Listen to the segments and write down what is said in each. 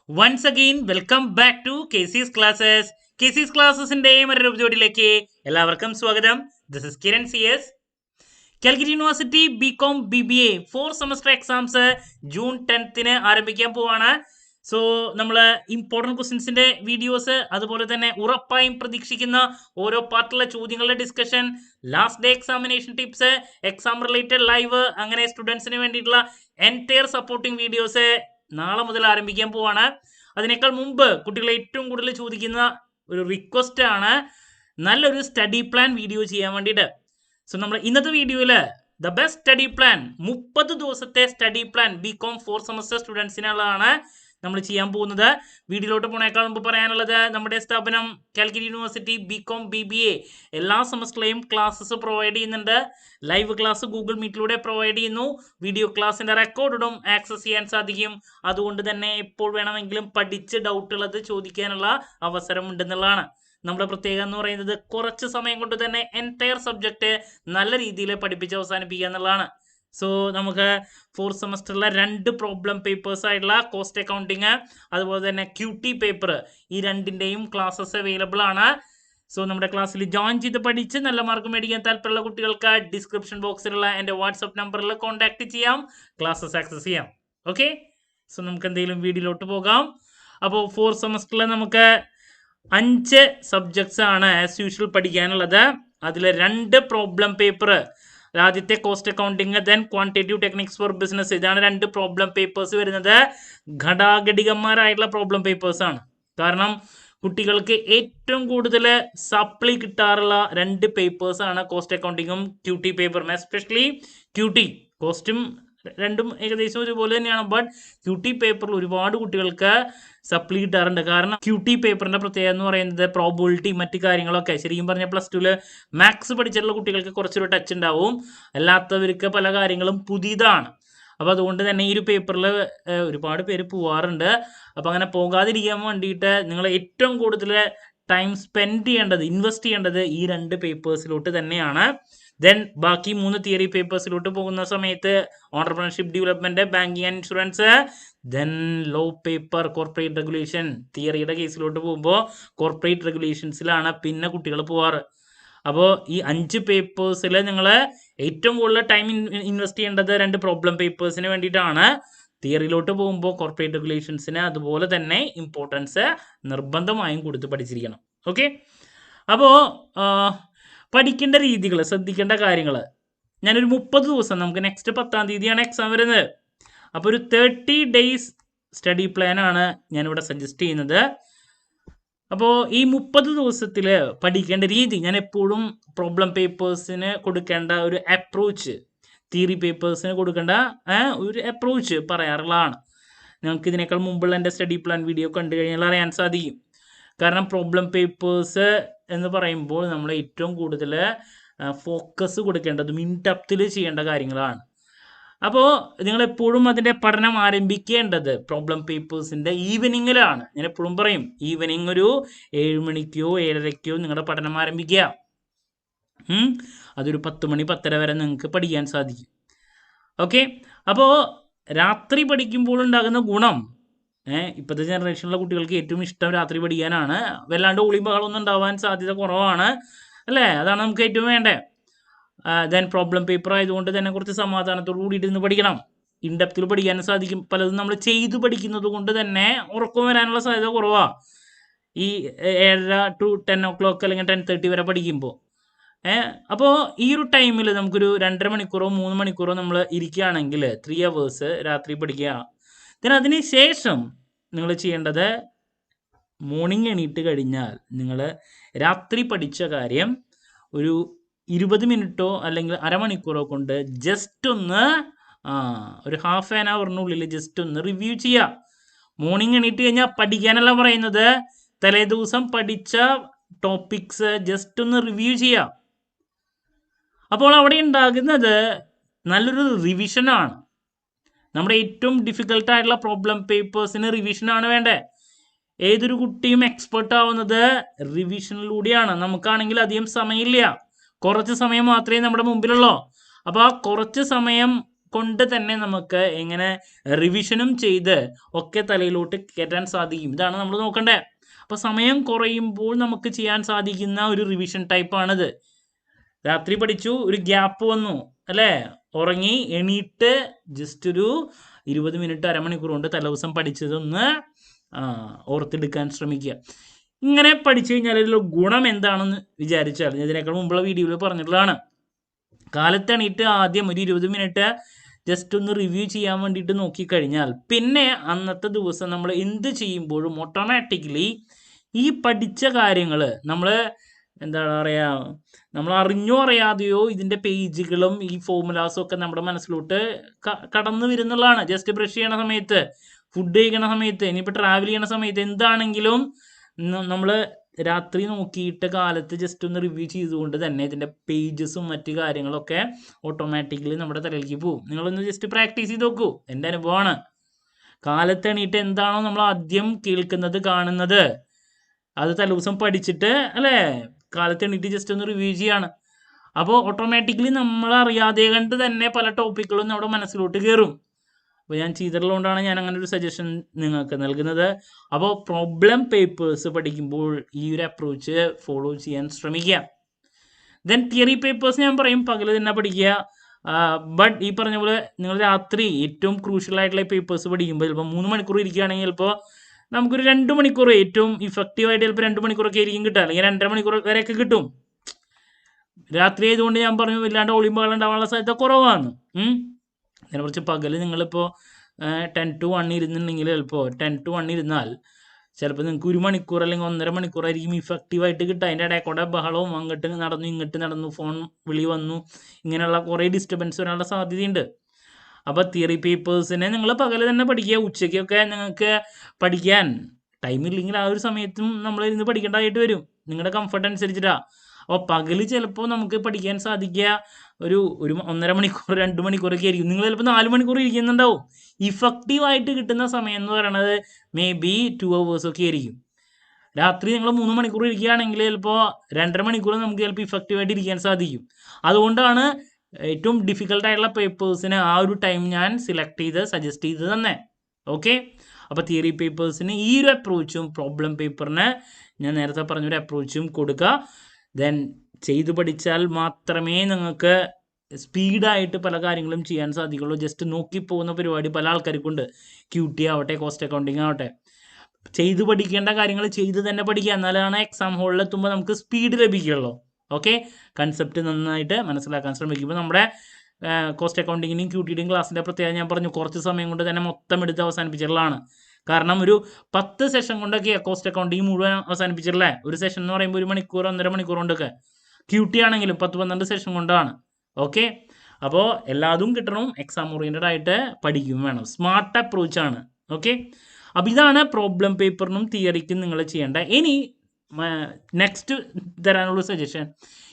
Once again, welcome back to KC's Classes. KC's Classesന്റെ മറ്റൊരു എപ്പിസോഡിലേക്ക് എല്ലാവർക്കും സ്വാഗതം. This is Kiran CS. Calicut University B Com BBA 4 semester exams June 10th ആരംഭിക്കാൻ പോവാണ്. So നമ്മൾ ഇമ്പോർട്ടൻറ്റ് ക്വസ്റ്റ്യൻസിന്റെ വീഡിയോസ്, അതുപോലെ തന്നെ ഉറപ്പായും പ്രതീക്ഷിക്കുന്ന ഓരോ പാർട്ടിലെ ചോദ്യങ്ങളുടെ discussion, last day examination tips, exam related live, അങ്ങനെ സ്റ്റുഡൻസിന് വേണ്ടിയിട്ടുള്ള എൻറ്റയർ സപ്പോർട്ടിംഗ് വീഡിയോസ് നാളെ മുതൽ ആരംഭിക്കാൻ പോവാണ്. അതിനേക്കാൾ മുമ്പ് കുട്ടികളെ ഏറ്റവും കൂടുതൽ ചോദിക്കുന്ന ഒരു റിക്വസ്റ്റ് ആണ് നല്ലൊരു സ്റ്റഡി പ്ലാൻ വീഡിയോ ചെയ്യാൻ വേണ്ടിയിട്ട്. സോ നമ്മൾ ഇന്നത്തെ വീഡിയോയിൽ ദ ബെസ്റ്റ് സ്റ്റഡി പ്ലാൻ 30 ദിവസത്തെ സ്റ്റഡി പ്ലാൻ ബികോം 4 സെമസ്റ്റർ സ്റ്റുഡൻസിനുള്ളതാണ് നമ്മൾ ചെയ്യാൻ പോകുന്നത്. വീഡിയോയിലോട്ട് പോണേക്കാൾ മുമ്പ് പറയാനുള്ളത്, നമ്മുടെ സ്ഥാപനം കാലിക്കറ്റ് യൂണിവേഴ്സിറ്റി ബികോം BBA എല്ലാ സെമസ്റ്ററിലെയും ക്ലാസ്സസ് പ്രൊവൈഡ് ചെയ്യുന്നുണ്ട്. ലൈവ് ക്ലാസ് ഗൂഗിൾ മീറ്റിലൂടെ പ്രൊവൈഡ് ചെയ്യുന്നു. വീഡിയോ ക്ലാസ്സിന്റെ റെക്കോർഡും ആക്സസ് ചെയ്യാൻ സാധിക്കും. അതുകൊണ്ട് തന്നെ എപ്പോൾ വേണമെങ്കിലും പഠിച്ച് ഡൗട്ടുള്ളത് ചോദിക്കാനുള്ള അവസരം ഉണ്ടെന്നുള്ളതാണ്. നമ്മുടെ പ്രത്യേകത എന്ന് പറയുന്നത് കുറച്ച് സമയം കൊണ്ട് തന്നെ എൻറ്റയർ സബ്ജക്റ്റ് നല്ല രീതിയിൽ പഠിപ്പിച്ച് അവസാനിപ്പിക്കുക എന്നുള്ളതാണ്. സോ നമുക്ക് 4 സെമസ്റ്ററിലെ 2 പ്രോബ്ലം പേപ്പേഴ്സ് ആയിട്ടുള്ള കോസ്റ്റ് അക്കൗണ്ടിങ്, അതുപോലെ തന്നെ QT പേപ്പർ, ഈ രണ്ടിൻ്റെയും ക്ലാസ്സസ് അവൈലബിൾ ആണ്. സോ നമ്മുടെ ക്ലാസ്സിൽ ജോയിൻ ചെയ്ത് പഠിച്ച് നല്ല മാർക്ക് മേടിക്കാൻ താല്പര്യമുള്ള കുട്ടികൾക്ക് ഡിസ്ക്രിപ്ഷൻ ബോക്സിലുള്ള എൻ്റെ വാട്സപ്പ് നമ്പറിൽ കോൺടാക്ട് ചെയ്യാം, ക്ലാസ്സസ് ആക്സസ് ചെയ്യാം. ഓക്കെ, സോ നമുക്ക് എന്തെങ്കിലും വീഡിയോയിലോട്ട് പോകാം. അപ്പോൾ 4 സെമസ്റ്ററിൽ നമുക്ക് 5 സബ്ജക്ട്സ് ആണ് ആസ് യൂഷ്വൽ പഠിക്കാനുള്ളത്. അതിൽ 2 പ്രോബ്ലം പേപ്പർ, ആദ്യത്തെ cost accounting, then quantitative techniques for business, ഇതാണ് 2 പ്രോബ്ലം പേപ്പേഴ്സ് വരുന്നത്. ഘടാഘടികന്മാരായിട്ടുള്ള പ്രോബ്ലം പേപ്പേഴ്സ് ആണ്. കാരണം കുട്ടികൾക്ക് ഏറ്റവും കൂടുതൽ സപ്ലി കിട്ടാറുള്ള 2 പേപ്പേഴ്സ് ആണ് കോസ്റ്റ് അക്കൗണ്ടിങ്ങും QT പേപ്പറും. എസ്പെഷ്യലി QT, കോസ്റ്റും രണ്ടും ഏകദേശം ഒരുപോലെ തന്നെയാണ്. ബട്ട് QT പേപ്പറിൽ ഒരുപാട് കുട്ടികൾക്ക് സപ്ലി കിട്ടാറുണ്ട്. കാരണം QT പേപ്പറിന്റെ പ്രത്യേകത എന്ന് പറയുന്നത് പ്രോബിലിറ്റി, മറ്റു കാര്യങ്ങളൊക്കെ ശരിക്കും പറഞ്ഞാൽ +2 മാത്സ് പഠിച്ചിട്ടുള്ള കുട്ടികൾക്ക് കുറച്ചൊരു ടച്ച് ഉണ്ടാവും, അല്ലാത്തവർക്ക് പല കാര്യങ്ങളും പുതിയതാണ്. അപ്പോൾ അതുകൊണ്ട് തന്നെ ഈ ഒരു പേപ്പറിൽ ഒരുപാട് പേര് പോവാറുണ്ട്. അപ്പോൾ അങ്ങനെ പോകാതിരിക്കാൻ വേണ്ടിയിട്ട് നിങ്ങൾ ഏറ്റവും കൂടുതൽ ടൈം സ്പെൻഡ് ചെയ്യേണ്ടത്, ഇൻവെസ്റ്റ് ചെയ്യേണ്ടത് ഈ 2 പേപ്പേഴ്സിലോട്ട് തന്നെയാണ്. ദെൻ ബാക്കി 3 തിയറി പേപ്പേഴ്സിലോട്ട് പോകുന്ന സമയത്ത് entrepreneurship development, banking and insurance, then law paper, corporate regulation. തിയറിയുടെ കേസിലോട്ട് പോകുമ്പോൾ കോർപ്പറേറ്റ് റെഗുലേഷൻസിലാണ് പിന്നെ കുട്ടികൾ പോവാറ്. അപ്പോൾ ഈ 5 പേപ്പേഴ്സിൽ നിങ്ങൾ ഏറ്റവും കൂടുതൽ ടൈം ഇൻവെസ്റ്റ് ചെയ്യേണ്ടത് 2 പ്രോബ്ലം പേപ്പേഴ്സിന് വേണ്ടിയിട്ടാണ്. തിയറിയിലോട്ട് പോകുമ്പോൾ കോർപ്പറേറ്റ് റെഗുലേഷൻസിന് അതുപോലെ തന്നെ ഇമ്പോർട്ടൻസ് നിർബന്ധമായും കൊടുത്ത് പഠിച്ചിരിക്കണം. ഓക്കെ, അപ്പോൾ പഠിക്കേണ്ട രീതികൾ, ശ്രദ്ധിക്കേണ്ട കാര്യങ്ങൾ, ഞാനൊരു 30 ദിവസം, നമുക്ക് നെക്സ്റ്റ് 10ാം തീയതിയാണ് എക്സാം വരുന്നത്. അപ്പോൾ ഒരു 30 days സ്റ്റഡി പ്ലാനാണ് ഞാനിവിടെ സജസ്റ്റ് ചെയ്യുന്നത്. അപ്പോൾ ഈ 30 ദിവസത്തിൽ പഠിക്കേണ്ട രീതി, ഞാൻ എപ്പോഴും പ്രോബ്ലം പേപ്പേഴ്സിന് കൊടുക്കേണ്ട ഒരു അപ്രോച്ച്, തിയറി പേപ്പേഴ്സിന് കൊടുക്കേണ്ട ഒരു അപ്രോച്ച് പറയാറുള്ളതാണ്. നിങ്ങൾക്ക് ഇതിനേക്കാൾ മുമ്പുള്ള എൻ്റെ സ്റ്റഡി പ്ലാൻ വീഡിയോ കണ്ടു കഴിഞ്ഞാൽ അറിയാൻ സാധിക്കും. കാരണം പ്രോബ്ലം പേപ്പേഴ്സ് എന്ന് പറയുമ്പോൾ നമ്മൾ ഏറ്റവും കൂടുതൽ ഫോക്കസ് കൊടുക്കേണ്ടതും ഇൻ ഡെപ്തിൽ ചെയ്യേണ്ട കാര്യങ്ങളാണ്. അപ്പോൾ നിങ്ങളെപ്പോഴും അതിൻ്റെ പഠനം ആരംഭിക്കേണ്ടത് പ്രോബ്ലം പേപ്പേഴ്സിൻ്റെ ഈവനിങ്ങിലാണ്. ഞാൻ എപ്പോഴും പറയും, ഈവനിങ് ഒരു 7 മണിക്കോ 7:30ക്കോ നിങ്ങളുടെ പഠനം ആരംഭിക്കുക. അതൊരു 10 മണി 10:30 വരെ നിങ്ങൾക്ക് പഠിക്കാൻ സാധിക്കും. ഓക്കെ, അപ്പോൾ രാത്രി പഠിക്കുമ്പോൾ ഉണ്ടാകുന്ന ഗുണം, ഇപ്പോഴത്തെ ജനറേഷനിലുള്ള കുട്ടികൾക്ക് ഏറ്റവും ഇഷ്ടം രാത്രി പഠിക്കാനാണ്. വല്ലാണ്ട് ഒളിമ്പകളൊന്നും ഉണ്ടാവാൻ സാധ്യത കുറവാണ്, അല്ലേ? അതാണ് നമുക്ക് ഏറ്റവും വേണ്ടത്. ദെൻ പ്രോബ്ലം പേപ്പർ ആയതുകൊണ്ട് തന്നെ കുറച്ച് സമാധാനത്തോടു കൂടിയിട്ട് ഇരുന്ന് പഠിക്കണം. ഇൻഡെപ്തിൽ പഠിക്കാനും സാധിക്കും. പലതും നമ്മൾ ചെയ്തു പഠിക്കുന്നത് കൊണ്ട് തന്നെ ഉറക്കം വരാനുള്ള സാധ്യത കുറവാണ്. ഈ 7:30 to 10 o'clock അല്ലെങ്കിൽ 10:30 വരെ പഠിക്കുമ്പോൾ. അപ്പോൾ ഈ ഒരു ടൈമിൽ നമുക്കൊരു 2.5 മണിക്കൂറോ 3 മണിക്കൂറോ നമ്മൾ ഇരിക്കുകയാണെങ്കിൽ 3 hours രാത്രി പഠിക്കുക. then അതിന് ശേഷം നിങ്ങൾ ചെയ്യേണ്ടത്, മോർണിംഗ് എണീറ്റ് കഴിഞ്ഞാൽ നിങ്ങൾ രാത്രി പഠിച്ച കാര്യം ഒരു 20 മിനിറ്റോ അല്ലെങ്കിൽ അരമണിക്കൂറോ കൊണ്ട് ജസ്റ്റ് ഒന്ന് ഒരു ½ an hourനുള്ളിൽ ജസ്റ്റ് ഒന്ന് റിവ്യൂ ചെയ്യുക. മോർണിംഗ് എണീറ്റ് കഴിഞ്ഞാൽ പഠിക്കാനല്ല പറയുന്നത്, തലേ ദിവസം പഠിച്ച ടോപ്പിക്സ് ജസ്റ്റ് ഒന്ന് റിവ്യൂ ചെയ്യുക. അപ്പോൾ അവിടെ ഉണ്ടാകുന്നത് നല്ലൊരു റിവിഷനാണ്. നമ്മുടെ ഏറ്റവും ഡിഫിക്കൽട്ടായിട്ടുള്ള പ്രോബ്ലം പേപ്പേഴ്സിന് റിവിഷനാണ് വേണ്ടത്. ഏതൊരു കുട്ടിയും എക്സ്പെർട്ട് ആവുന്നത് റിവിഷനിലൂടെയാണ്. നമുക്കാണെങ്കിൽ അധികം സമയമില്ല, കുറച്ച് സമയം മാത്രമേ നമ്മുടെ മുമ്പിലുള്ളൂ. അപ്പോൾ ആ കുറച്ച് സമയം കൊണ്ട് തന്നെ നമുക്ക് എങ്ങനെ റിവിഷനും ചെയ്ത് ഒക്കെ തലയിലോട്ട് കയറ്റാൻ സാധിക്കും. ഇതാണ് നമ്മൾ നോക്കേണ്ടത്. അപ്പോൾ സമയം കുറയുമ്പോൾ നമുക്ക് ചെയ്യാൻ സാധിക്കുന്ന ഒരു റിവിഷൻ ടൈപ്പാണിത്. രാത്രി പഠിച്ചു, ഒരു ഗ്യാപ്പ് വന്നു അല്ലേ, ഉറങ്ങി എണീറ്റ് ജസ്റ്റ് ഒരു 20 മിനിറ്റ് അരമണിക്കൂർ കൊണ്ട് തലേദിവസം പഠിച്ചതൊന്ന് ഓർത്തെടുക്കാൻ ശ്രമിക്കുക. ഇങ്ങനെ പഠിച്ചു കഴിഞ്ഞാൽ ഇതിലുള്ള ഗുണം എന്താണെന്ന് വിചാരിച്ചാൽ ഇതിനേക്കാൾ മുമ്പുള്ള വീഡിയോയിൽ പറഞ്ഞിട്ടുള്ളതാണ്. കാലത്ത് എണീറ്റ് ആദ്യം ഒരു 20 മിനിറ്റ് ജസ്റ്റ് ഒന്ന് റിവ്യൂ ചെയ്യാൻ വേണ്ടിയിട്ട് നോക്കിക്കഴിഞ്ഞാൽ പിന്നെ അന്നത്തെ ദിവസം നമ്മൾ എന്ത് ചെയ്യുമ്പോഴും ഓട്ടോമാറ്റിക്കലി ഈ പഠിച്ച കാര്യങ്ങൾ നമ്മൾ എന്താ പറയുക, നമ്മൾ അറിഞ്ഞോ അറിയാതെയോ ഇതിൻ്റെ പേജുകളും ഈ ഫോർമുലാസും ഒക്കെ നമ്മുടെ മനസ്സിലോട്ട് കടന്നു വരുന്നുള്ളതാണ്. ജസ്റ്റ് ബ്രഷ് ചെയ്യണ സമയത്ത്, ഫുഡ് കഴിക്കണ സമയത്ത്, ഇനിയിപ്പോൾ ട്രാവൽ ചെയ്യണ സമയത്ത്, എന്താണെങ്കിലും നമ്മൾ രാത്രി നോക്കിയിട്ട് കാലത്ത് ജസ്റ്റ് ഒന്ന് റിവ്യൂ ചെയ്തുകൊണ്ട് തന്നെ ഇതിൻ്റെ പേജസും മറ്റു കാര്യങ്ങളൊക്കെ ഓട്ടോമാറ്റിക്കലി നമ്മുടെ തലയിലേക്ക് പോകും. നിങ്ങളൊന്ന് ജസ്റ്റ് പ്രാക്ടീസ് ചെയ്ത് നോക്കൂ. എൻ്റെ അനുഭവമാണ്. കാലത്ത് എണീറ്റ് എന്താണോ നമ്മൾ ആദ്യം കേൾക്കുന്നത്, കാണുന്നത്, അത് തലേദിവസം പഠിച്ചിട്ട് അല്ലേ കാലത്ത് എണീറ്റ് ജസ്റ്റ് ഒന്ന് റിവ്യൂ ചെയ്യാണ്. അപ്പോൾ ഓട്ടോമാറ്റിക്കലി നമ്മളറിയാതെ കണ്ട് തന്നെ പല ടോപ്പിക്കുകളും നമ്മുടെ മനസ്സിലോട്ട് കയറും. അപ്പോൾ ഞാൻ ചെയ്തിട്ടുള്ളതുകൊണ്ടാണ് ഞാൻ അങ്ങനെ ഒരു സജഷൻ നിങ്ങൾക്ക് നൽകുന്നത്. അപ്പോൾ പ്രോബ്ലം പേപ്പേഴ്സ് പഠിക്കുമ്പോൾ ഈ ഒരു അപ്രോച്ച് ഫോളോ ചെയ്യാൻ ശ്രമിക്കുക. ദെൻ തിയറി പേപ്പേഴ്സ് ഞാൻ പറയും പകൽ തന്നെ പഠിക്കുക. ബട്ട് ഈ പറഞ്ഞ പോലെ നിങ്ങൾ രാത്രി ഏറ്റവും ക്രൂഷ്യൽ ആയിട്ടുള്ള പേപ്പേഴ്സ് പഠിക്കുമ്പോൾ ചിലപ്പോൾ 3 മണിക്കൂർ ഇരിക്കുകയാണെങ്കിൽ ചിലപ്പോൾ നമുക്കൊരു 2 മണിക്കൂർ ഏറ്റവും ഇഫക്റ്റീവായിട്ട് ചിലപ്പോൾ 2 മണിക്കൂറൊക്കെ ആയിരിക്കും കിട്ടുക, അല്ലെങ്കിൽ 2.5 മണിക്കൂർ വരെയൊക്കെ കിട്ടും. രാത്രി ആയതുകൊണ്ട് ഞാൻ പറഞ്ഞു ഇല്ലാണ്ട് ഒളിമ്പകൾ ഉണ്ടാവാനുള്ള സാധ്യത കുറവാണ്. അതിനെക്കുറിച്ച് പകൽ നിങ്ങളിപ്പോൾ 10 to 1 ഇരുന്നുണ്ടെങ്കിൽ ചിലപ്പോൾ 10 to 1 ഇരുന്നാൽ ചിലപ്പോൾ നിങ്ങൾക്ക് 1 മണിക്കൂർ അല്ലെങ്കിൽ 1.5 മണിക്കൂറായിരിക്കും ഇഫക്റ്റീവായിട്ട് കിട്ടുക. അതിൻ്റെ ഇടയിൽ കൂടെ ബഹളവും അങ്ങോട്ട് നടന്നു ഇങ്ങോട്ട് നടന്നു, ഫോൺ വിളി വന്നു, ഇങ്ങനെയുള്ള കുറേ ഡിസ്റ്റർബൻസ് വരാനുള്ള സാധ്യതയുണ്ട്. അപ്പോൾ തിയറി പേപ്പേഴ്സിനെ നിങ്ങൾ പകൽ തന്നെ പഠിക്കുക. ഉച്ചയ്ക്കൊക്കെ നിങ്ങൾക്ക് പഠിക്കാൻ ടൈമില്ലെങ്കിൽ ആ ഒരു സമയത്തും നമ്മൾ ഇരുന്ന് പഠിക്കേണ്ടതായിട്ട് വരും, നിങ്ങളുടെ കംഫർട്ട് അനുസരിച്ചിട്ടാണ്. അപ്പോൾ പകൽ ചിലപ്പോൾ നമുക്ക് പഠിക്കാൻ സാധിക്കുക ഒരു 1.5 മണിക്കൂർ 2 മണിക്കൂറൊക്കെ ആയിരിക്കും. നിങ്ങൾ ചിലപ്പോൾ 4 മണിക്കൂർ ഇരിക്കുന്നുണ്ടാവും. ഇഫക്റ്റീവായിട്ട് കിട്ടുന്ന സമയം എന്ന് പറയുന്നത് മേ ബി 2 hours ഒക്കെ ആയിരിക്കും. രാത്രി നിങ്ങൾ 3 മണിക്കൂർ ഇരിക്കുകയാണെങ്കിൽ ചിലപ്പോൾ 2.5 മണിക്കൂർ നമുക്ക് ചിലപ്പോൾ ഇഫക്റ്റീവായിട്ട് ഇരിക്കാൻ സാധിക്കും. അതുകൊണ്ടാണ് ഏറ്റവും ഡിഫിക്കൽട്ടായിട്ടുള്ള പേപ്പേഴ്സിന് ആ ഒരു ടൈം ഞാൻ സെലക്ട് ചെയ്ത് സജസ്റ്റ് ചെയ്ത് തന്നെ. ഓക്കെ, അപ്പോൾ തിയറി പേപ്പേഴ്സിന് ഈ ഒരു അപ്രോച്ചും പ്രോബ്ലം പേപ്പറിന് ഞാൻ നേരത്തെ പറഞ്ഞൊരു അപ്രോച്ചും കൊടുക്കുക. ദെൻ ചെയ്തു പഠിച്ചാൽ മാത്രമേ നിങ്ങൾക്ക് സ്പീഡായിട്ട് പല കാര്യങ്ങളും ചെയ്യാൻ സാധിക്കുള്ളൂ. ജസ്റ്റ് നോക്കിപ്പോകുന്ന പരിപാടി പല ആൾക്കാർക്കുണ്ട്. QT ആവട്ടെ, കോസ്റ്റ് അക്കൗണ്ടിങ് ആവട്ടെ, ചെയ്തു പഠിക്കേണ്ട കാര്യങ്ങൾ ചെയ്ത് തന്നെ പഠിക്കുക. എന്നാലാണ് എക്സാം ഹോളിൽ എത്തുമ്പോൾ നമുക്ക് സ്പീഡ് ലഭിക്കുള്ളൂ. ഓക്കെ, കൺസെപ്റ്റ് നന്നായിട്ട് മനസ്സിലാക്കാൻ ശ്രമിക്കുമ്പോൾ നമ്മുടെ കോസ്റ്റ് അക്കൗണ്ടിങ്ങിൻ്റെയും QTയുടെയും ക്ലാസ്സിൻ്റെ പ്രത്യേകത ഞാൻ പറഞ്ഞു, കുറച്ച് സമയം കൊണ്ട് തന്നെ മൊത്തം എടുത്ത് അവസാനിപ്പിച്ചിട്ടുള്ളതാണ്. കാരണം ഒരു 10 സെഷൻ കൊണ്ടൊക്കെ കോസ്റ്റ് അക്കൗണ്ടിങ് മുഴുവൻ അവസാനിപ്പിച്ചിട്ടില്ലേ. ഒരു സെഷൻ എന്ന് പറയുമ്പോൾ 1 മണിക്കൂർ 1.5 മണിക്കൂർ കൊണ്ടൊക്കെ. QT ആണെങ്കിലും 10-12 സെഷൻ കൊണ്ടാണ്. ഓക്കെ, അപ്പോൾ എല്ലാതും കിട്ടണം. എക്സാം ഓറിയൻറ്റഡ് ആയിട്ട് പഠിക്കും വേണം. സ്മാർട്ട് അപ്രോച്ചാണ്. ഓക്കെ, അപ്പോൾ ഇതാണ് പ്രോബ്ലം പേപ്പറിനും തിയറിക്കും നിങ്ങൾ ചെയ്യേണ്ട. ഇനി നെക്സ്റ്റ് തരാനുള്ള സജഷൻ,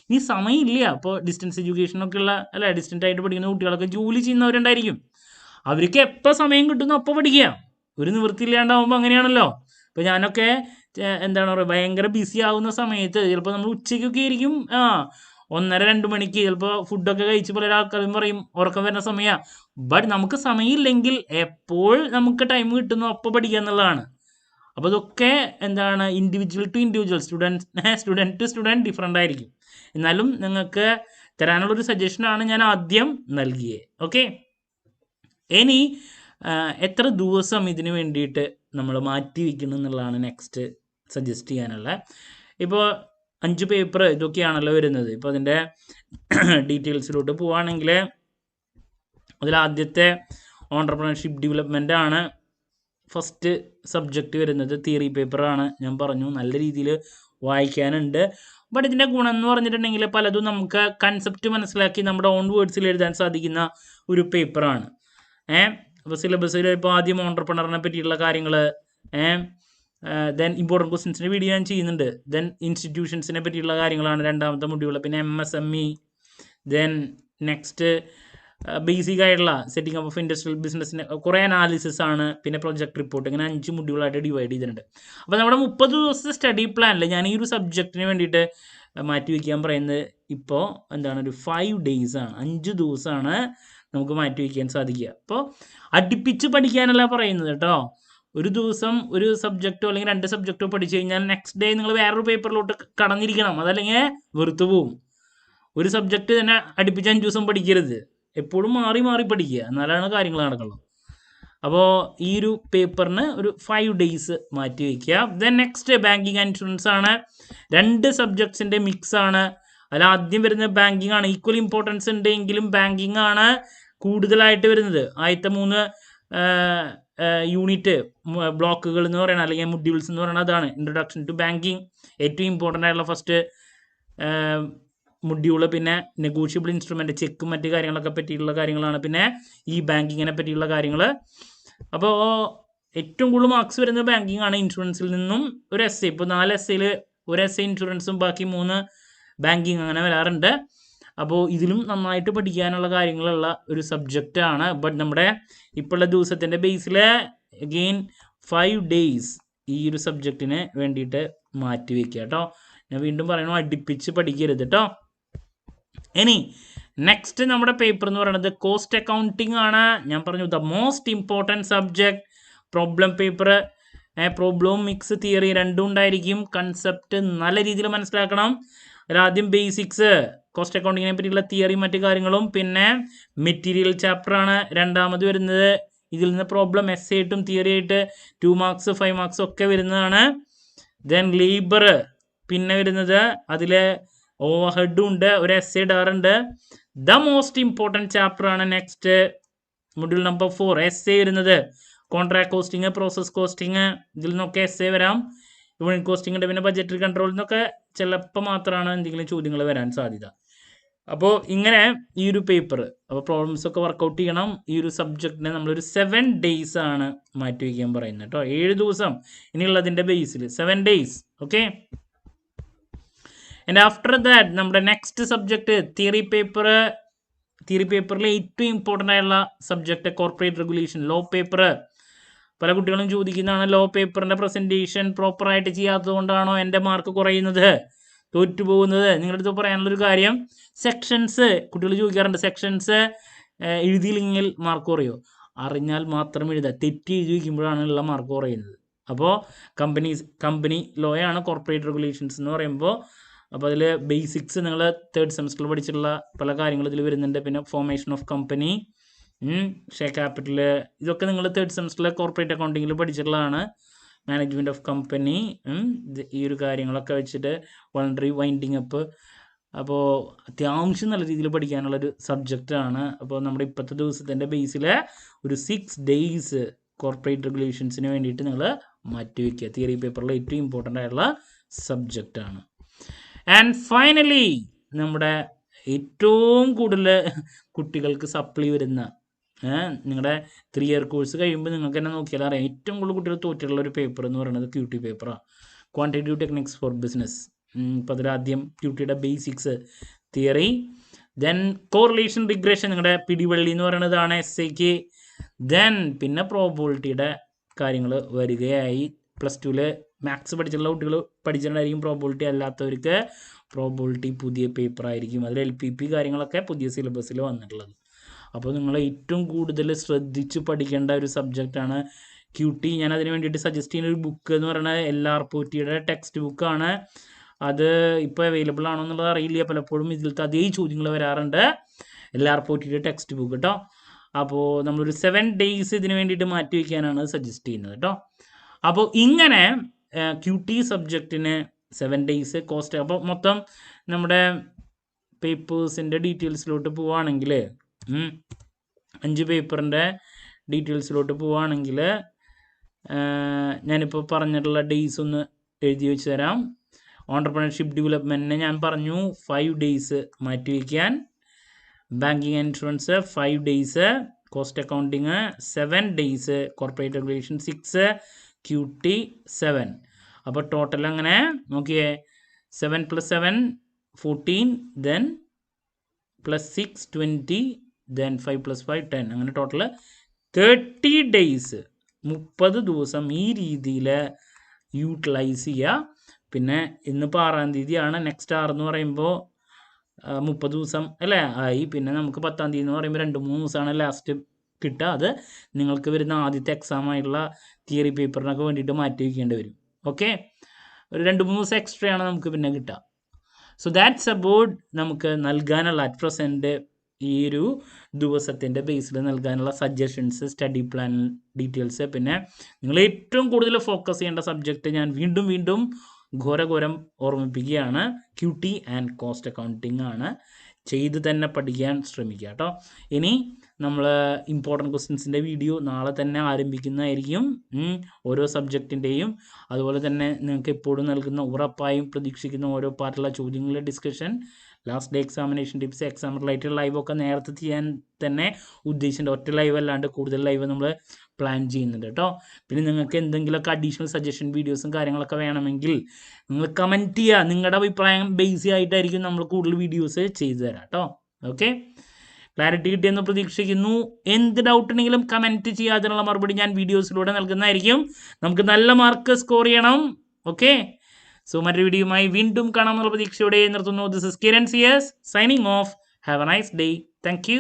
ഇനി സമയമില്ല. അപ്പോൾ ഡിസ്റ്റൻസ് എഡ്യൂക്കേഷനൊക്കെ ഉള്ള അല്ല, ഡിസ്റ്റൻ്റ് ആയിട്ട് പഠിക്കുന്ന കുട്ടികളൊക്കെ ജോലി ചെയ്യുന്നവരുണ്ടായിരിക്കും. അവർക്ക് എപ്പോൾ സമയം കിട്ടുന്നു അപ്പോൾ പഠിക്കുക. ഒരു നിവൃത്തിയില്ലാണ്ടാവുമ്പോൾ അങ്ങനെയാണല്ലോ. ഇപ്പോൾ ഞാനൊക്കെ എന്താണ് പറയുക, ഭയങ്കര ബിസി ആവുന്ന സമയത്ത് ചിലപ്പോൾ നമ്മൾ ഉച്ചയ്ക്കൊക്കെ ആയിരിക്കും 1:30-2 മണിക്ക് ചിലപ്പോൾ ഫുഡൊക്കെ കഴിച്ച് പല ആൾക്കാരും പറയും ഉറക്കം വരുന്ന സമയമാണ്. ബട്ട് നമുക്ക് സമയമില്ലെങ്കിൽ എപ്പോൾ നമുക്ക് ടൈം കിട്ടുന്നു അപ്പോൾ പഠിക്കുക എന്നുള്ളതാണ്. അപ്പോൾ ഇതൊക്കെ എന്താണ് individual to individual, student to student different ആയിരിക്കും. എന്നാലും നിങ്ങൾക്ക് തരാനുള്ളൊരു സജഷനാണ് ഞാൻ ആദ്യം നൽകിയത്. ഓക്കെ, ഇനി എത്ര ദിവസം ഇതിന് വേണ്ടിയിട്ട് നമ്മൾ മാറ്റി വയ്ക്കണം എന്നുള്ളതാണ് നെക്സ്റ്റ് സജസ്റ്റ് ചെയ്യാനുള്ള. ഇപ്പോൾ 5 പേപ്പർ ഇതൊക്കെയാണല്ലോ വരുന്നത്. ഇപ്പോൾ അതിൻ്റെ ഡീറ്റെയിൽസിലോട്ട് പോവുകയാണെങ്കിൽ അതിലാദ്യത്തെ ഓൺട്രപ്രണർഷിപ്പ് ഡെവലപ്മെൻ്റ് ആണ് ഫസ്റ്റ് സബ്ജക്റ്റ് വരുന്നത്. തിയറി പേപ്പറാണ്, ഞാൻ പറഞ്ഞു നല്ല രീതിയിൽ വായിക്കാനുണ്ട്. ബട്ട് ഇതിൻ്റെ ഗുണം എന്ന് പറഞ്ഞിട്ടുണ്ടെങ്കിൽ പലതും നമുക്ക് കൺസെപ്റ്റ് മനസ്സിലാക്കി നമ്മുടെ ഓൺ വേർഡ്സിൽ എഴുതാൻ സാധിക്കുന്ന ഒരു പേപ്പറാണ്. അപ്പോൾ സിലബസിൽ ഇപ്പോൾ ആദ്യം ഓൺട്രപ്രണറിനെ പറ്റിയിട്ടുള്ള കാര്യങ്ങൾ, ദെൻ ഇമ്പോർട്ടൻറ്റ് ക്വസ്റ്റ്യൻസിൻ്റെ വീഡിയോ ഞാൻ ചെയ്യുന്നുണ്ട്. ദെൻ ഇൻസ്റ്റിറ്റ്യൂഷൻസിനെ പറ്റിയുള്ള കാര്യങ്ങളാണ് രണ്ടാമത്തെ മൊഡ്യൂൾ. പിന്നെ MSME, ദെൻ നെക്സ്റ്റ് ബേസിക് ആയിട്ടുള്ള സെറ്റിംഗ് അപ്പ് ഓഫ് ഇൻഡസ്ട്രിയൽ ബിസിനസ്സിന് കുറേ അനാലിസിസ് ആണ്. പിന്നെ പ്രൊജക്ട് റിപ്പോർട്ട്, ഇങ്ങനെ 5 മൊഡ്യൂളായിട്ട് ഡിവൈഡ് ചെയ്തിട്ടുണ്ട്. അപ്പോൾ നമ്മുടെ 30 ദിവസത്തെ സ്റ്റഡി പ്ലാനിൽ ഞാൻ ഈ ഒരു സബ്ജക്റ്റിന് വേണ്ടിയിട്ട് മാറ്റി വയ്ക്കാൻ പറയുന്നത് ഇപ്പോൾ എന്താണ് ഒരു 5 days ആണ്, 5 ദിവസമാണ് നമുക്ക് മാറ്റി വയ്ക്കാൻ സാധിക്കുക. അപ്പോൾ അടുപ്പിച്ച് പഠിക്കാനല്ല പറയുന്നത് കേട്ടോ. ഒരു ദിവസം ഒരു സബ്ജക്റ്റോ അല്ലെങ്കിൽ 2 സബ്ജക്റ്റോ പഠിച്ചു കഴിഞ്ഞാൽ നെക്സ്റ്റ് ഡേ നിങ്ങൾ വേറൊരു പേപ്പറിലോട്ട് കടന്നിരിക്കണം. അതല്ലെങ്കിൽ വെറുത്തു പോവും. ഒരു സബ്ജക്റ്റ് തന്നെ അടുപ്പിച്ച് 5 ദിവസം പഠിക്കരുത്. എപ്പോഴും മാറി മാറി പഠിക്കുക, എന്നാലാണ് കാര്യങ്ങൾ നടക്കുള്ളൂ. അപ്പോൾ ഈ ഒരു പേപ്പറിന് ഒരു 5 days മാറ്റി വയ്ക്കുക. Then next banking and insurance ആണ്. 2 സബ്ജക്ട്സിൻ്റെ മിക്സ് ആണ്. അതിൽ ആദ്യം വരുന്നത് ബാങ്കിങ് ആണ്. ഈക്വൽ ഇമ്പോർട്ടൻസ് ഉണ്ടെങ്കിലും ബാങ്കിങ് ആണ് കൂടുതലായിട്ട് വരുന്നത്. ആദ്യത്തെ 3 യൂണിറ്റ് ബ്ലോക്കുകൾ എന്ന് പറയുന്നത് അല്ലെങ്കിൽ മൊഡ്യൂൾസ് എന്ന് പറയുന്നത് അതാണ്. ഇൻട്രൊഡക്ഷൻ ടു ബാങ്കിങ് ഏറ്റവും ഇമ്പോർട്ടൻ്റ് ആയിട്ടുള്ള ഫസ്റ്റ് മൊഡ്യൂള്. പിന്നെ നെഗോഷ്യബിൾ ഇൻസ്ട്രുമെൻ്റ്, ചെക്കും മറ്റു കാര്യങ്ങളൊക്കെ പറ്റിയിട്ടുള്ള കാര്യങ്ങളാണ്. പിന്നെ ഈ ബാങ്കിങ്ങിനെ പറ്റിയുള്ള കാര്യങ്ങൾ. അപ്പോൾ ഏറ്റവും കൂടുതൽ മാർക്സ് വരുന്നത് ബാങ്കിങ് ആണ്. ഇൻഷുറൻസിൽ നിന്നും ഒരു essay, ഇപ്പോൾ 4 essayയിൽ ഒരു essay ഇൻഷുറൻസും ബാക്കി 3 ബാങ്കിങ് അങ്ങനെ വരാറുണ്ട്. അപ്പോൾ ഇതിലും നന്നായിട്ട് പഠിക്കാനുള്ള കാര്യങ്ങളുള്ള ഒരു സബ്ജക്റ്റാണ്. ബട്ട് നമ്മുടെ ഇപ്പോഴുള്ള ദിവസത്തിൻ്റെ ബേസിൽ അഗെയിൻ 5 days ഈ ഒരു സബ്ജക്റ്റിന് വേണ്ടിയിട്ട് മാറ്റി വയ്ക്കുക കേട്ടോ. ഞാൻ വീണ്ടും പറയണു, അടുപ്പിച്ച് പഠിക്കരുത് കേട്ടോ. ഇനി നെക്സ്റ്റ് നമ്മുടെ പേപ്പർ എന്ന് പറയുന്നത് കോസ്റ്റ് അക്കൗണ്ടിങ് ആണ്. ഞാൻ പറഞ്ഞു the most important subject. Problem paper, problem mix theory രണ്ടും ഉണ്ടായിരിക്കും. കൺസെപ്റ്റ് നല്ല രീതിയിൽ മനസ്സിലാക്കണം. അതിലാദ്യം ബേസിക്സ് കോസ്റ്റ് അക്കൗണ്ടിങ്ങിനെ പറ്റിയുള്ള തിയറി മറ്റു കാര്യങ്ങളും, പിന്നെ മെറ്റീരിയൽ ചാപ്റ്ററാണ് രണ്ടാമത് വരുന്നത്. ഇതിൽ നിന്ന് പ്രോബ്ലം essay ആയിട്ടും തിയറി ആയിട്ട് 2 marks 5 marks ഒക്കെ വരുന്നതാണ്. ദെൻ ലേബർ പിന്നെ വരുന്നത്, അതിൽ ഓവർ ഹെഡും ഉണ്ട്, ഒരു essay ഇടാറുണ്ട്. ദ മോസ്റ്റ് ഇമ്പോർട്ടൻറ്റ് ചാപ്റ്റർ ആണ് നെക്സ്റ്റ് മൊഡ്യൂൾ നമ്പർ 4 essay വരുന്നത്. കോൺട്രാക്ട് കോസ്റ്റിംഗ്, പ്രോസസ് കോസ്റ്റിംഗ്, ഇതിൽ നിന്നൊക്കെ essay വരാം. യൂണിറ്റ് കോസ്റ്റിംഗ് ഉണ്ട്, പിന്നെ ബഡ്ജറ്ററി കൺട്രോളിൽ നിന്നൊക്കെ ചിലപ്പോൾ മാത്രമാണ് എന്തെങ്കിലും ചോദ്യങ്ങൾ വരാൻ സാധ്യത. അപ്പോൾ ഇങ്ങനെ ഈ ഒരു പേപ്പർ, അപ്പോൾ പ്രോബ്ലംസ് ഒക്കെ വർക്കൗട്ട് ചെയ്യണം. ഈ ഒരു സബ്ജക്റ്റിനെ നമ്മളൊരു 7 days ആണ് മാറ്റി വയ്ക്കാൻ പറയുന്നത് കേട്ടോ. 7 ദിവസം ഇനിയുള്ളതിൻ്റെ ബേസിൽ 7 days. Okay. And after that നമ്മുടെ next subject theory paper. Theory പേപ്പറിൽ ഏറ്റവും ഇമ്പോർട്ടൻ്റ് ആയിട്ടുള്ള subject corporate regulation, law paper. പല കുട്ടികളും ചോദിക്കുന്നതാണ്, ലോ പേപ്പറിൻ്റെ പ്രസൻറ്റേഷൻ പ്രോപ്പറായിട്ട് ചെയ്യാത്തത് കൊണ്ടാണോ എൻ്റെ മാർക്ക് കുറയുന്നത്, തോറ്റുപോകുന്നത്? നിങ്ങളുടെ അടുത്ത് പറയാനുള്ളൊരു കാര്യം, സെക്ഷൻസ് കുട്ടികൾ ചോദിക്കാറുണ്ട്, സെക്ഷൻസ് എഴുതിയില്ലെങ്കിൽ മാർക്ക് കുറയോ? അറിഞ്ഞാൽ മാത്രം എഴുതുക. തെറ്റി എഴുതി വയ്ക്കുമ്പോഴാണ് ഉള്ള മാർക്ക് കുറയുന്നത്. അപ്പോൾ കമ്പനി ലോയാണ് കോർപ്പറേറ്റ് റെഗുലേഷൻസ് എന്ന് പറയുമ്പോൾ. അപ്പോൾ അതിൽ ബേസിക്സ് നിങ്ങൾ 3rd സെമസ്റ്ററിൽ പഠിച്ചിട്ടുള്ള പല കാര്യങ്ങൾ ഇതിൽ വരുന്നുണ്ട്. പിന്നെ formation of company, share capital, ഇതൊക്കെ നിങ്ങൾ 3rd സെമസ്റ്ററിലെ കോർപ്പറേറ്റ് അക്കൗണ്ടിങ്ങിൽ പഠിച്ചിട്ടുള്ളതാണ്. മാനേജ്മെൻറ്റ് ഓഫ് കമ്പനി, ഈ ഒരു കാര്യങ്ങളൊക്കെ വെച്ചിട്ട് വോളണ്ടറി വൈൻഡിങ് അപ്പ്. അപ്പോൾ അത്യാവശ്യം നല്ല രീതിയിൽ പഠിക്കാനുള്ളൊരു സബ്ജക്റ്റാണ്. അപ്പോൾ നമ്മുടെ ഇപ്പോഴത്തെ ദിവസത്തിൻ്റെ ബേസിൽ ഒരു 6 days കോർപ്പറേറ്റ് റെഗുലേഷൻസിന് വേണ്ടിയിട്ട് നിങ്ങൾ മാറ്റി വയ്ക്കുക. തിയറി പേപ്പറിൽ ഏറ്റവും ഇമ്പോർട്ടൻ്റ് ആയിട്ടുള്ള സബ്ജക്റ്റാണ്. ആൻഡ് ഫൈനലി നമ്മുടെ ഏറ്റവും കൂടുതൽ കുട്ടികൾക്ക് സപ്ലി വരുന്ന, നിങ്ങളുടെ 3 year കോഴ്സ് കഴിയുമ്പോൾ നിങ്ങൾക്ക് തന്നെ നോക്കിയാൽ അറിയാം, ഏറ്റവും കൂടുതൽ കുട്ടികൾ തോറ്റിട്ടുള്ള ഒരു പേപ്പർ എന്ന് പറയുന്നത് QT പേപ്പറാണ്. Quantitative techniques for business. ഇപ്പോൾ അതിലാദ്യം QTയുടെ basics, theory, then correlation regression, നിങ്ങളുടെ പിടിവള്ളി എന്ന് പറയുന്നതാണ് essayക്ക്. ദെൻ പിന്നെ പ്രോബബിലിറ്റിയുടെ കാര്യങ്ങൾ വരികയായി. +2 മാത്സ് പഠിച്ചിട്ടുള്ള കുട്ടികൾ പഠിച്ചിട്ടുണ്ടായിരിക്കും. പ്രോബബിലിറ്റി അല്ലാത്തവർക്ക് പ്രോബബിലിറ്റി പുതിയ പേപ്പർ ആയിരിക്കും. അതിൽ LPP കാര്യങ്ങളൊക്കെ പുതിയ സിലബസിൽ വന്നിട്ടുള്ളത്. അപ്പോൾ നിങ്ങൾ ഏറ്റവും കൂടുതൽ ശ്രദ്ധിച്ച് പഠിക്കേണ്ട ഒരു സബ്ജക്റ്റാണ് QT. ഞാൻ അതിന് വേണ്ടിയിട്ട് സജസ്റ്റ് ചെയ്യുന്ന ഒരു ബുക്ക് എന്ന് പറയുന്നത് LR പോറ്റിയുടെ ടെക്സ്റ്റ് ബുക്കാണ്. അത് ഇപ്പോൾ അവൈലബിൾ ആണോ എന്നുള്ളത് അറിയില്ല. പലപ്പോഴും ഇതിലത്തെ അതേ ചോദ്യങ്ങൾ വരാറുണ്ട്. LR പോറ്റിയുടെ ടെക്സ്റ്റ് ബുക്ക് കേട്ടോ. അപ്പോൾ നമ്മളൊരു 7 days ഇതിന് വേണ്ടിയിട്ട് മാറ്റി വയ്ക്കാനാണ് സജസ്റ്റ് ചെയ്യുന്നത് കേട്ടോ. അപ്പോൾ ഇങ്ങനെ QT സബ്ജക്റ്റിന് 7 days കോസ്റ്റ്. അപ്പോൾ മൊത്തം നമ്മുടെ പേപ്പേഴ്സിൻ്റെ ഡീറ്റെയിൽസിലോട്ട് പോവുകയാണെങ്കിൽ, 5 പേപ്പറിൻ്റെ ഡീറ്റെയിൽസിലോട്ട് പോവുകയാണെങ്കിൽ ഞാനിപ്പോൾ പറഞ്ഞിട്ടുള്ള ഡേയ്സ് ഒന്ന് എഴുതി വെച്ച് തരാം. ഓൺട്രപ്രണർഷിപ്പ് ഡെവലപ്മെൻറ്റിന് ഞാൻ പറഞ്ഞു 5 days മാറ്റി വയ്ക്കാൻ. Banking and insurance 5 days. Cost accounting 7 days. Corporate regulation 6, QT 7. അപ്പോൾ ടോട്ടൽ അങ്ങനെ നോക്കിയേ, 7 + 7 14, ദെൻ +6 20, ദെൻ 5 + 5 10. അങ്ങനെ ടോട്ടൽ 30 days, 30 ദിവസം ഈ രീതിയിൽ യൂട്ടിലൈസ് ചെയ്യുക. പിന്നെ ഇന്നിപ്പോൾ 6-ാം തീയതിയാണ്. നെക്സ്റ്റ് 6 എന്ന് പറയുമ്പോൾ 30 ദിവസം അല്ലേ ആയി. പിന്നെ നമുക്ക് 10-ാം തീയതി എന്ന് പറയുമ്പോൾ 2-3 ദിവസമാണ് ലാസ്റ്റ് കിട്ടുക. അത് നിങ്ങൾക്ക് വരുന്ന ആദ്യത്തെ എക്സാം ആയിട്ടുള്ള തിയറി പേപ്പറിനൊക്കെ വേണ്ടിയിട്ട് മാറ്റി വയ്ക്കേണ്ടി വരും. ഓക്കെ, ഒരു 2-3 ദിവസം എക്സ്ട്രാ ആണ് നമുക്ക് പിന്നെ കിട്ടുക. സോ ദാറ്റ്സ് അബൌട്ട് നമുക്ക് നൽകാനുള്ള അറ്റ് പ്രസൻറ്റ് ഈ ഒരു ദിവസത്തിൻ്റെ ബേസിൽ നൽകാനുള്ള സജഷൻസ്, സ്റ്റഡി പ്ലാൻ ഡീറ്റെയിൽസ്. പിന്നെ നിങ്ങൾ ഏറ്റവും കൂടുതൽ ഫോക്കസ് ചെയ്യേണ്ട സബ്ജക്റ്റ് ഞാൻ വീണ്ടും ഘോരം ഓർമ്മിപ്പിക്കുകയാണ്, QT ആൻഡ് കോസ്റ്റ് അക്കൗണ്ടിങ് ആണ്. ചെയ്ത് തന്നെ പഠിക്കാൻ ശ്രമിക്കുക കേട്ടോ. ഇനി നമ്മൾ ഇമ്പോർട്ടൻറ്റ് ക്വസ്റ്റ്യൻസിൻ്റെ വീഡിയോ നാളെ തന്നെ ആരംഭിക്കുന്നതായിരിക്കും. ഓരോ സബ്ജക്റ്റിൻ്റെയും അതുപോലെ തന്നെ നിങ്ങൾക്ക് എപ്പോഴും നൽകുന്ന ഉറപ്പായും പ്രതീക്ഷിക്കുന്ന ഓരോ പാർട്ടുള്ള ചോദ്യങ്ങളുടെ discussion, last day examination tips, exam related ലൈവൊക്കെ നേരത്തെ ചെയ്യാൻ തന്നെ ഉദ്ദേശിച്ചിട്ടുണ്ട്. ഒറ്റ ലൈവ് അല്ലാണ്ട് കൂടുതൽ ലൈവ് നമ്മൾ പ്ലാൻ ചെയ്യുന്നുണ്ട് കേട്ടോ. പിന്നെ നിങ്ങൾക്ക് എന്തെങ്കിലുമൊക്കെ അഡീഷണൽ സജഷൻ വീഡിയോസും കാര്യങ്ങളൊക്കെ വേണമെങ്കിൽ നിങ്ങൾ കമൻറ്റ് ചെയ്യുക. നിങ്ങളുടെ അഭിപ്രായം ബേസ് ആയിട്ടായിരിക്കും നമ്മൾ കൂടുതൽ വീഡിയോസ് ചെയ്തു തരാം കേട്ടോ. ഓക്കെ, ക്ലാരിറ്റി കിട്ടിയെന്ന് പ്രതീക്ഷിക്കുന്നു. എന്ത് ഡൗട്ട് ഉണ്ടെങ്കിലും കമൻറ്റ് ചെയ്യുക, അതിനുള്ള മറുപടി ഞാൻ വീഡിയോസിലൂടെ നൽകുന്നതായിരിക്കും. നമുക്ക് നല്ല മാർക്ക് സ്കോർ ചെയ്യണം. ഓക്കെ, സോ മറ്റൊരു വീഡിയോയുമായി വീണ്ടും കാണാമെന്നുള്ള പ്രതീക്ഷയോടെ നിർത്തുന്നു. This is Kiran CS signing off. Have a nice day. Thank U.